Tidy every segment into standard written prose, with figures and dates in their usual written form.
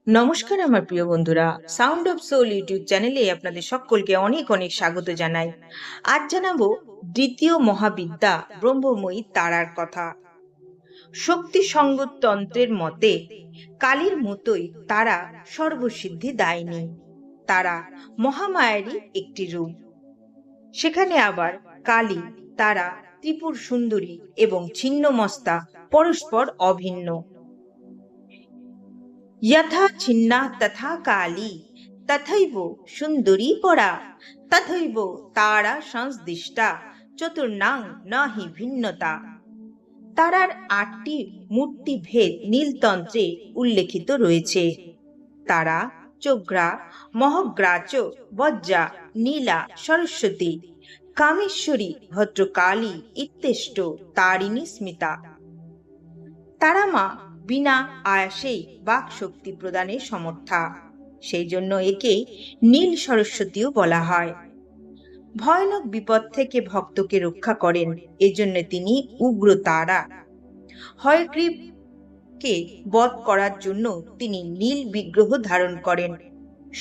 নমস্কার আমার প্রিয় বন্ধুরা, সাউন্ড অফ সোল ইউটিউব চ্যানেলে আপনাদের সকলকে অনেক অনেক স্বাগত জানাই। আজ জানাবো দ্বিতীয় মহাবিদ্যা ব্রহ্মময়ী তারার কথা। শক্তি সংগতন্ত্রের মতে কালীর মতোই তারা সর্বসিদ্ধি দায়িনী। তারা মহামায়ারই একটি রূপ। সেখানে আবার কালী, তারা, ত্রিপুর সুন্দরী এবং ছিন্নমস্তা পরস্পর অভিন্ন। यथा छिन्ना तथा काली तथैव सुंदरी परा तथैव तारा संदिष्टा চতুর্নাং নাহি ভিন্নতা। তারার ৮টি মূর্তি ভেদ নীলতন্ত্রে উল্লেখিত রয়েছে। তারা চোগ্রা, মহগ্রাচ, বজ্জা, নীলা, সরস্বতী, কামেশ্বরী, ভদ্রকালী ইত্যেষ্ট তারিণী স্মিতা। তারা মা বিনা আয়াসেই বাক শক্তি প্রদানে সমর্থা, সেই জন্য একে নীল সরস্বতীও বলা হয়। ভয়ানক বিপদ থেকে ভক্তকে রক্ষা করেন, এজন্য তিনি উগ্র তারা। হয়গ্রীবকে বধ করার জন্য তিনি নীল বিগ্রহ ধারণ করেন।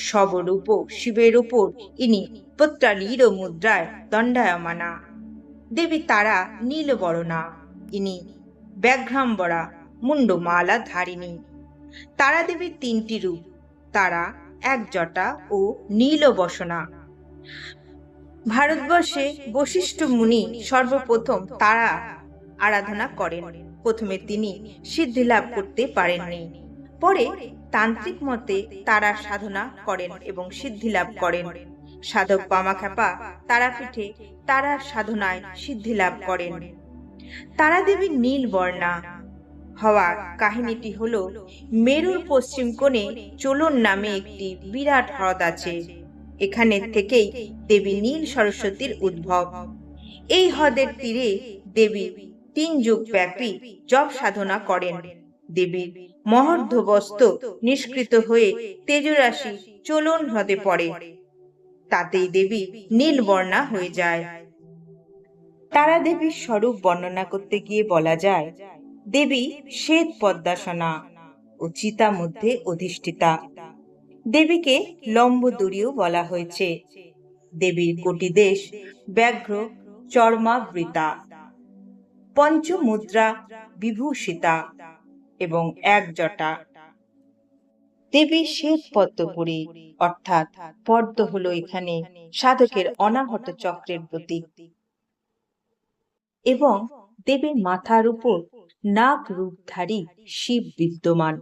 সবরূপ শিবের উপর ইনি পুত্রালীর মুদ্রায় দণ্ডায়মানা। দেবী তারা নীলবরণা, ইনি ব্যাঘ্রাম্বরা মুন্ডমালা ধারিণী। তারা দেবীর ৩টি রূপ, তারা, এক জটা ও নীলবসনা। ভারতবর্ষে বশিষ্ঠ মুনি সর্বপ্রথম তারা আরাধনা করেন। প্রথমে তিনি সিদ্ধি লাভ করতে পারেননি, পরে তান্ত্রিক মতে তারা সাধনা করেন এবং সিদ্ধি লাভ করেন। সাধক বামাখ্যাপা তারাপীঠে তারার সাধনায় সিদ্ধি লাভ করেন। তারা দেবীর নীল বর্ণা হওয়ার কাহিনীটি হলো, মেরুর পশ্চিম কোণে চোলন নামে একটি বিরাট হ্রদ আছে। এখানে থেকেই দেবী নীল সরস্বতীর উদ্ভব। এই হ্রদের তীরে দেবী ৩ যুগ ব্যাপী জপ সাধনা করেন। দেবীর মহর্ধবস্ত্র নিষ্কৃত হয়ে তেজরাশি চোলন হ্রদে পড়ে, তাতেই দেবী নীলবর্ণা হয়ে যায়। তারা দেবীর স্বরূপ বর্ণনা করতে গিয়ে বলা যায়, দেবী শ্বেত পদ্মাসনা ও চিতা মধ্যে অধিষ্ঠিতা। দেবীকে লম্বোদরীও বলা হয়েছে। দেবীর কোটিদেশ ব্যাঘ্র চর্মাবৃতা, পঞ্চমুদ্রা বিভূষিতা এবং এক জটা। দেবী শ্বেত পদ্মপুরী, অর্থাৎ পদ্ম হলো এখানে সাধকের অনাহত চক্রের প্রতীক। এবং দেবীর মাথার উপর নাগ রূপধারী শিব বিদ্যমান।